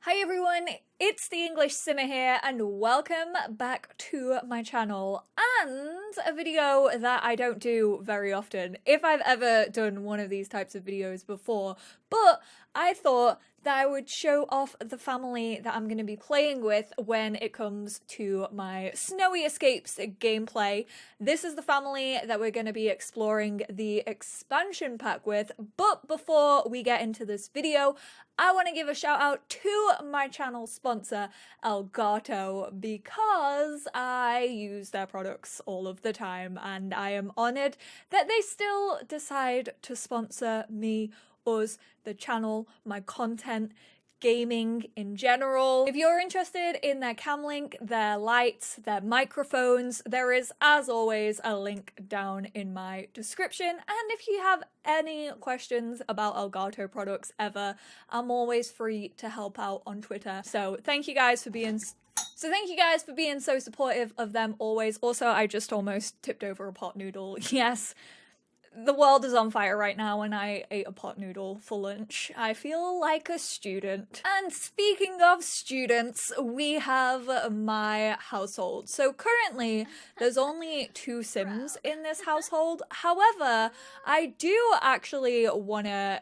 Hi everyone, it's the EnglishSimmer here and welcome back to my channel and a video that I don't do very often, if I've ever done one of these types of videos before, but I thought that I would show off the family that I'm going to be playing with when it comes to my Snowy Escapes gameplay. This is the family that we're going to be exploring the expansion pack with, but before we get into this video, I want to give a shout out to my channel sponsor, Elgato, because I use their products all of the time and I am honoured that they still decide to sponsor me, us, the channel, my content, gaming in general. If you're interested in their cam link, their lights, their microphones, there is, as always, a link down in my description. And if you have any questions about Elgato products ever, I'm always free to help out on Twitter. So thank you guys for being so supportive of them always. Also, I just almost tipped over a pot noodle. Yes. The world is on fire right now and I ate a pot noodle for lunch. I feel like a student. And speaking of students, we have my household. So currently, there's only 2 Sims in this household. However, I do actually want to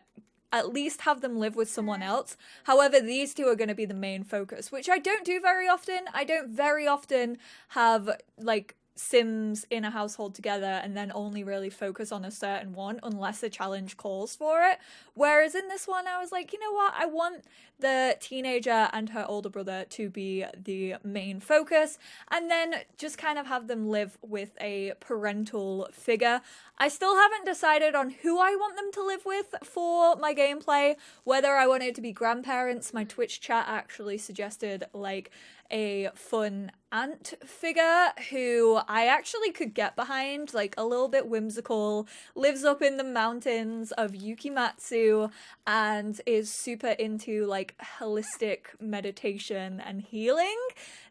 at least have them live with someone else. However, these 2 are going to be the main focus, which I don't do very often. I don't very often have, like, Sims in a household together and then only really focus on a certain one unless a challenge calls for it. Whereas in this one I was like, you know what, I want the teenager and her older brother to be the main focus and then just kind of have them live with a parental figure. I still haven't decided on who I want them to live with for my gameplay, whether I want it to be grandparents. My Twitch chat actually suggested like a fun aunt figure who I actually could get behind, like a little bit whimsical, lives up in the mountains of Yukimatsu and is super into like holistic meditation and healing.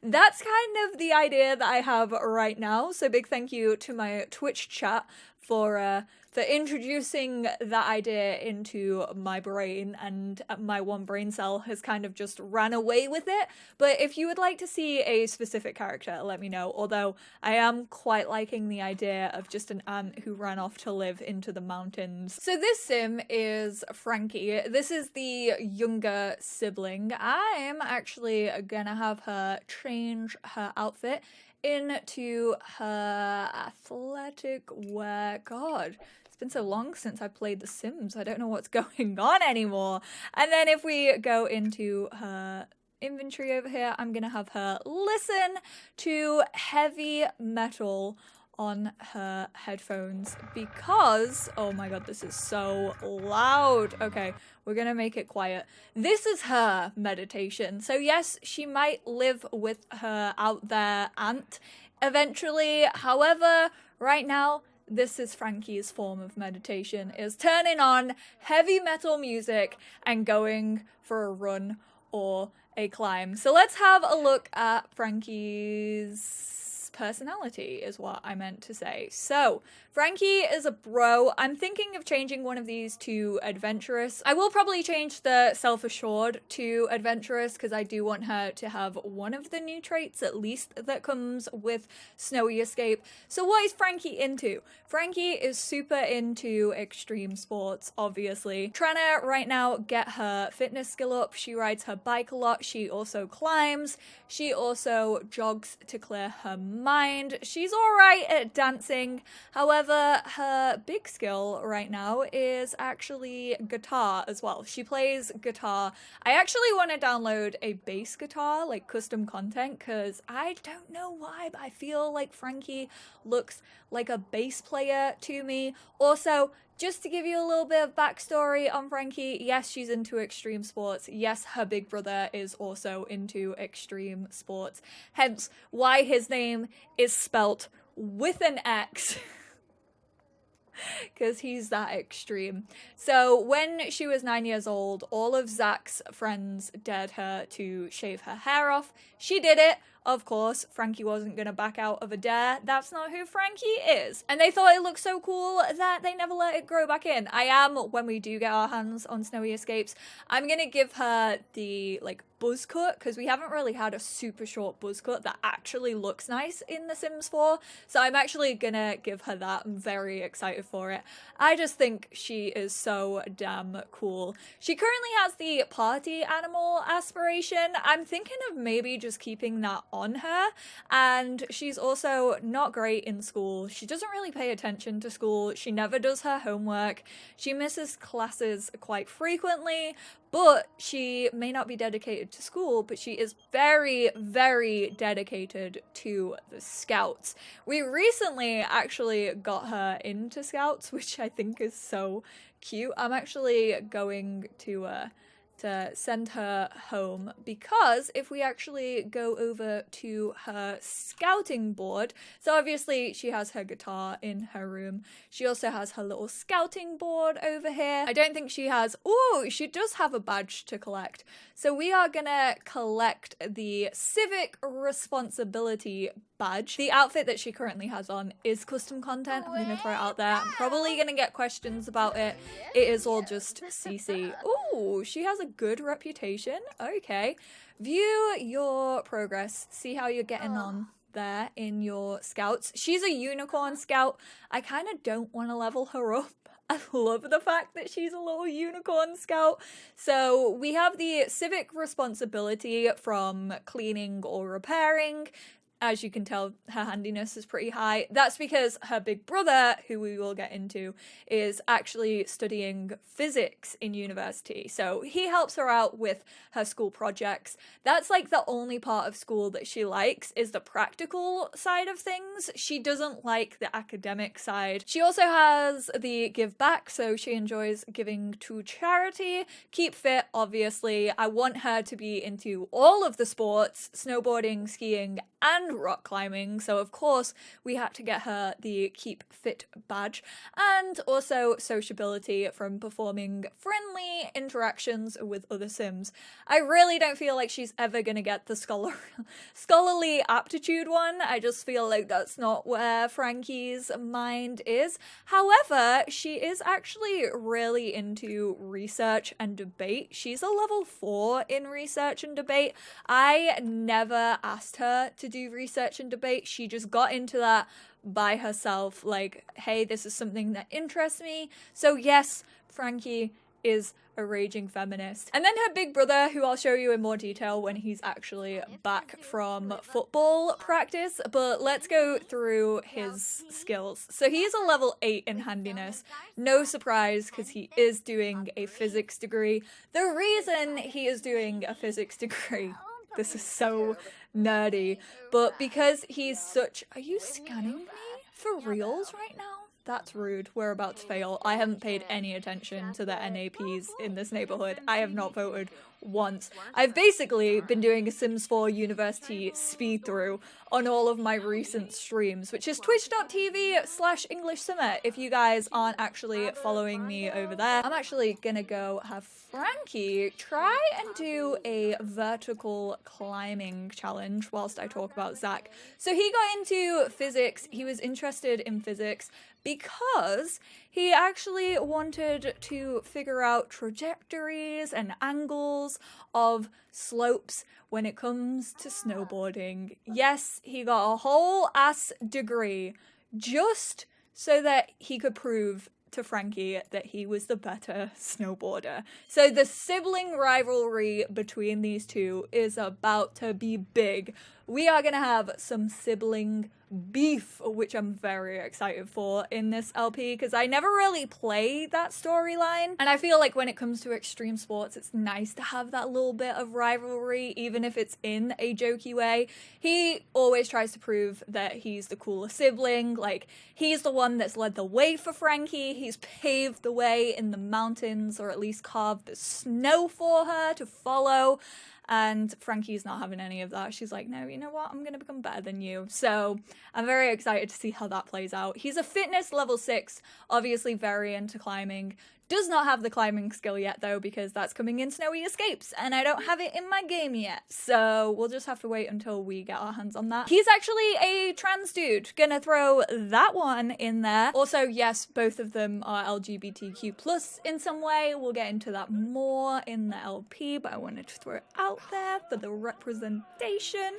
That's kind of the idea that I have right now. So big thank you to my Twitch chat for introducing that idea into my brain, and my one brain cell has kind of just ran away with it. But if you would like to see a specific character, let me know. Although I am quite liking the idea of just an aunt who ran off to live into the mountains. So this sim is Frankie. This is the younger sibling. I'm actually gonna have her change her outfit into her athletic wear. God, it's been so long since I played The Sims. I don't know what's going on anymore. And then if we go into her inventory over here, I'm gonna have her listen to heavy metal on her headphones because, oh my god, this is so loud. Okay, we're gonna make it quiet. This is her meditation. So yes, she might live with her out there aunt eventually. However, right now, this is Frankie's form of meditation, is turning on heavy metal music and going for a run or a climb. So let's have a look at Frankie's personality is what I meant to say. So Frankie is a bro. I'm thinking of changing one of these to adventurous. I will probably change the self-assured to adventurous because I do want her to have one of the new traits at least that comes with Snowy Escape. So what is Frankie into? Frankie is super into extreme sports, obviously. Trying to right now get her fitness skill up. She rides her bike a lot. She also climbs. She also jogs to clear her mind. She's alright at dancing. However, her big skill right now is actually guitar as well. She plays guitar. I actually want to download a bass guitar, like custom content, because I don't know why, but I feel like Frankie looks like a bass player to me. Also, just to give you a little bit of backstory on Frankie, yes, she's into extreme sports. Yes, her big brother is also into extreme sports. Hence, why his name is spelt with an X. Because he's that extreme. So when she was 9 years old, all of Zach's friends dared her to shave her hair off. She did it. Of course, Frankie wasn't going to back out of a dare. That's not who Frankie is. And they thought it looked so cool that they never let it grow back in. I am, when we do get our hands on Snowy Escapes, I'm going to give her the, like, buzz cut, because we haven't really had a super short buzz cut that actually looks nice in The Sims 4. So I'm actually gonna give her that. I'm very excited for it. I just think she is so damn cool. She currently has the party animal aspiration. I'm thinking of maybe just keeping that on her. And she's also not great in school. She doesn't really pay attention to school. She never does her homework. She misses classes quite frequently, but she may not be dedicated to school, but she is very, very dedicated to the Scouts. We recently actually got her into Scouts, which I think is so cute. I'm actually going to send her home, because if we actually go over to her scouting board, so obviously she has her guitar in her room. She also has her little scouting board over here. I don't think she has, oh, she does have a badge to collect. So we are gonna collect the civic responsibility badge. The outfit that she currently has on is custom content. I'm gonna throw it out there. I'm probably gonna get questions about it. It is all just CC. Ooh, she has a good reputation. Okay. View your progress. See how you're getting on there in your scouts. She's a unicorn scout. I kind of don't want to level her up. I love the fact that she's a little unicorn scout. So we have the civic responsibility from cleaning or repairing. As you can tell, her handiness is pretty high. That's because her big brother, who we will get into, is actually studying physics in university. So he helps her out with her school projects. That's like the only part of school that she likes, is the practical side of things. She doesn't like the academic side. She also has the give back, so she enjoys giving to charity. Keep fit, obviously. I want her to be into all of the sports, snowboarding, skiing, and rock climbing, so of course we had to get her the Keep Fit badge, and also sociability from performing friendly interactions with other Sims. I really don't feel like she's ever gonna get the scholarly aptitude one. I just feel like that's not where Frankie's mind is. However, she is actually really into research and debate. She's a level 4 in research and debate. I never asked her to do research and debate. She just got into that by herself, like, hey, this is something that interests me. So yes, Frankie is a raging feminist. And then her big brother, who I'll show you in more detail when he's actually back from football practice, but let's go through his skills. So he's a level 8 in handiness. No surprise, because he is doing a physics degree. The reason he is doing a physics degree, this is so nerdy, but because he's such... Are you scanning me for reals right now? That's rude. We're about to fail. I haven't paid any attention to the NAPs in this neighborhood. I have not voted once. I've basically been doing a Sims 4 University speed through on all of my recent streams, which is twitch.tv/EnglishSimmer if you guys aren't actually following me over there. I'm actually gonna go have Frankie try and do a vertical climbing challenge whilst I talk about Zach. So he got into physics. He was interested in physics because he actually wanted to figure out trajectories and angles of slopes when it comes to snowboarding. Yes, he got a whole ass degree just so that he could prove to Frankie that he was the better snowboarder. So the sibling rivalry between these two is about to be big. We are gonna have some sibling beef, which I'm very excited for in this LP, because I never really play that storyline, and I feel like when it comes to extreme sports, it's nice to have that little bit of rivalry, even if it's in a jokey way. He always tries to prove that he's the cooler sibling, like he's the one that's led the way for Frankie, he's paved the way in the mountains, or at least carved the snow for her to follow. And Frankie's not having any of that. She's like, no, you know what? I'm going to become better than you. So I'm very excited to see how that plays out. He's a fitness level 6, obviously very into climbing. Does not have the climbing skill yet though, because that's coming in Snowy Escapes and I don't have it in my game yet. So we'll just have to wait until we get our hands on that. He's actually a trans dude. Gonna throw that one in there. Also, yes, both of them are LGBTQ plus in some way. We'll get into that more in the LP, but I wanted to throw it out there for the representation.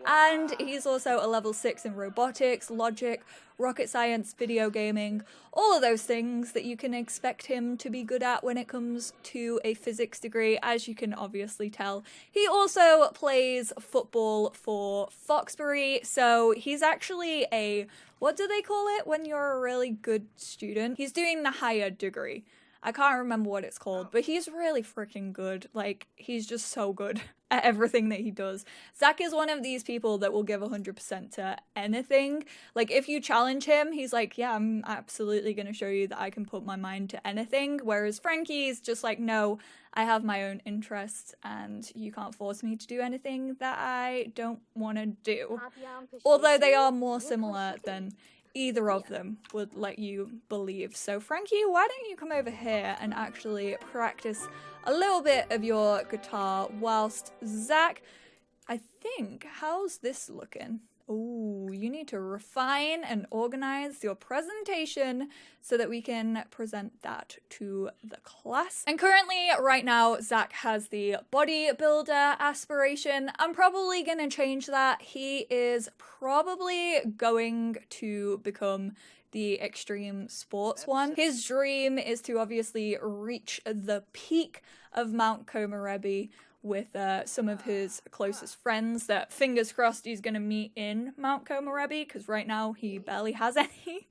And he's also a level 6 in robotics, logic, rocket science, video gaming, all of those things that you can expect him to be good at when it comes to a physics degree, as you can obviously tell. He also plays football for Foxbury, so he's actually a, what do they call it when you're a really good student? He's doing the higher degree. I can't remember what it's called, but he's really freaking good. Like, he's just so good at everything that he does. Zach is one of these people that will give 100% to anything. Like, if you challenge him, he's like, yeah, I'm absolutely going to show you that I can put my mind to anything. Whereas Frankie's just like, no, I have my own interests and you can't force me to do anything that I don't want to do. Although they are more similar than either of them would let you believe. So Frankie, why don't you come over here and actually practice a little bit of your guitar whilst Zach, I think, how's this looking? Oh, you need to refine and organize your presentation so that we can present that to the class. And currently, right now, Zach has the bodybuilder aspiration. I'm probably gonna change that. He is probably going to become the extreme sports one. His dream is to obviously reach the peak of Mount Komorebi with some of his closest friends that, fingers crossed, he's gonna meet in Mount Komorebi, because right now he barely has any.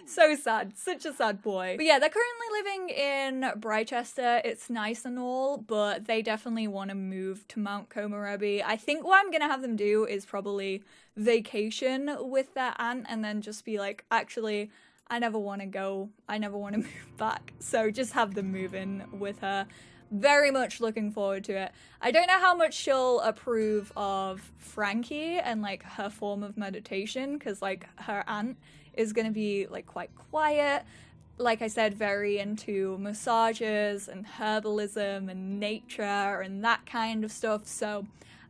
So sad, such a sad boy. But yeah, they're currently living in Brychester. It's nice and all, but they definitely want to move to Mount Komorebi. I think what I'm gonna have them do is probably vacation with their aunt and then just be like, actually, I never want to go, I never want to move back. So just have them move in with her. Very much looking forward to it. I don't know how much she'll approve of Frankie and like her form of meditation, because like her aunt is gonna be like quite quiet. Like I said, very into massages and herbalism and nature and that kind of stuff. So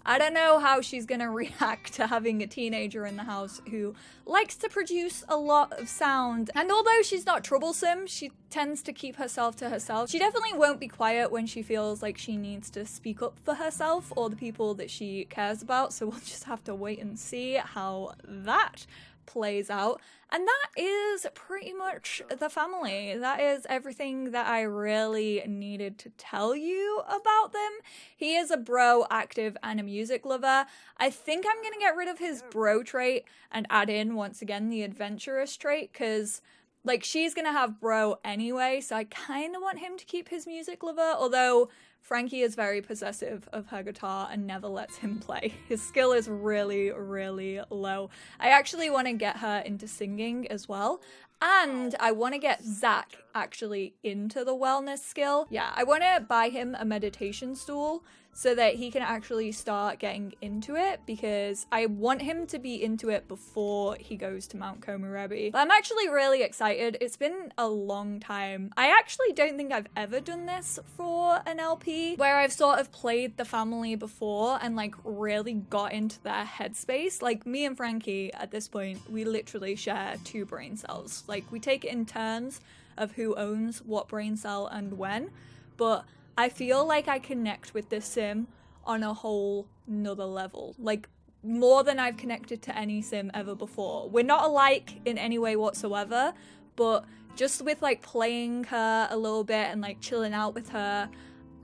I don't know how she's gonna react to having a teenager in the house who likes to produce a lot of sound. And although she's not troublesome, she tends to keep herself to herself. She definitely won't be quiet when she feels like she needs to speak up for herself or the people that she cares about. So we'll just have to wait and see how that plays out. And that is pretty much the family. That is everything that I really needed to tell you about them. He is a bro, active, and a music lover. I think I'm gonna get rid of his bro trait and add in, once again, the adventurous trait, because like she's gonna have bro anyway, so I kind of want him to keep his music lover, although Frankie is very possessive of her guitar and never lets him play. His skill is really, really low. I actually want to get her into singing as well. And I want to get Zach actually into the wellness skill. Yeah, I want to buy him a meditation stool so that he can actually start getting into it, because I want him to be into it before he goes to Mount Komorebi. But I'm actually really excited. It's been a long time. I actually don't think I've ever done this for an LP, where I've sort of played the family before and like really got into their headspace. Like me and Frankie at this point, we literally share 2 brain cells. Like we take it in turns of who owns what brain cell and when, but I feel like I connect with this sim on a whole nother level, like more than I've connected to any sim ever before. We're not alike in any way whatsoever, but just with like playing her a little bit and like chilling out with her,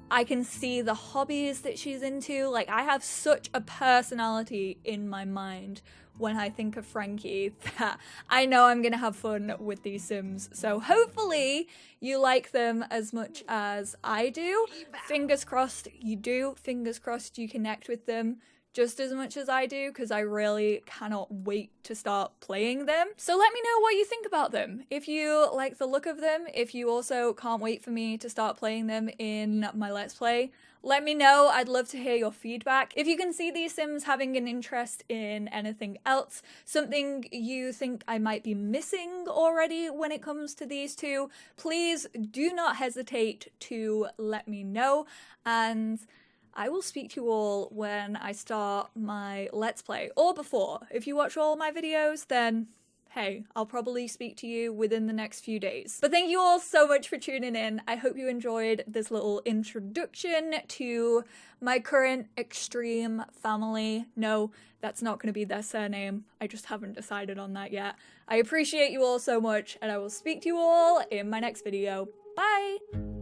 I can see the hobbies that she's into. Like I have such a personality in my mind when I think of Frankie that I know I'm gonna have fun with these sims. So hopefully you like them as much as I do. Fingers crossed you do. Fingers crossed you connect with them just as much as I do, because I really cannot wait to start playing them. So let me know what you think about them. If you like the look of them, if you also can't wait for me to start playing them in my Let's Play, Let me know, I'd love to hear your feedback. If you can see these Sims having an interest in anything else, something you think I might be missing already when it comes to these two, please do not hesitate to let me know, and I will speak to you all when I start my Let's Play, or before. If you watch all my videos, then hey, I'll probably speak to you within the next few days. But thank you all so much for tuning in. I hope you enjoyed this little introduction to my current extreme family. No, that's not going to be their surname. I just haven't decided on that yet. I appreciate you all so much, and I will speak to you all in my next video. Bye!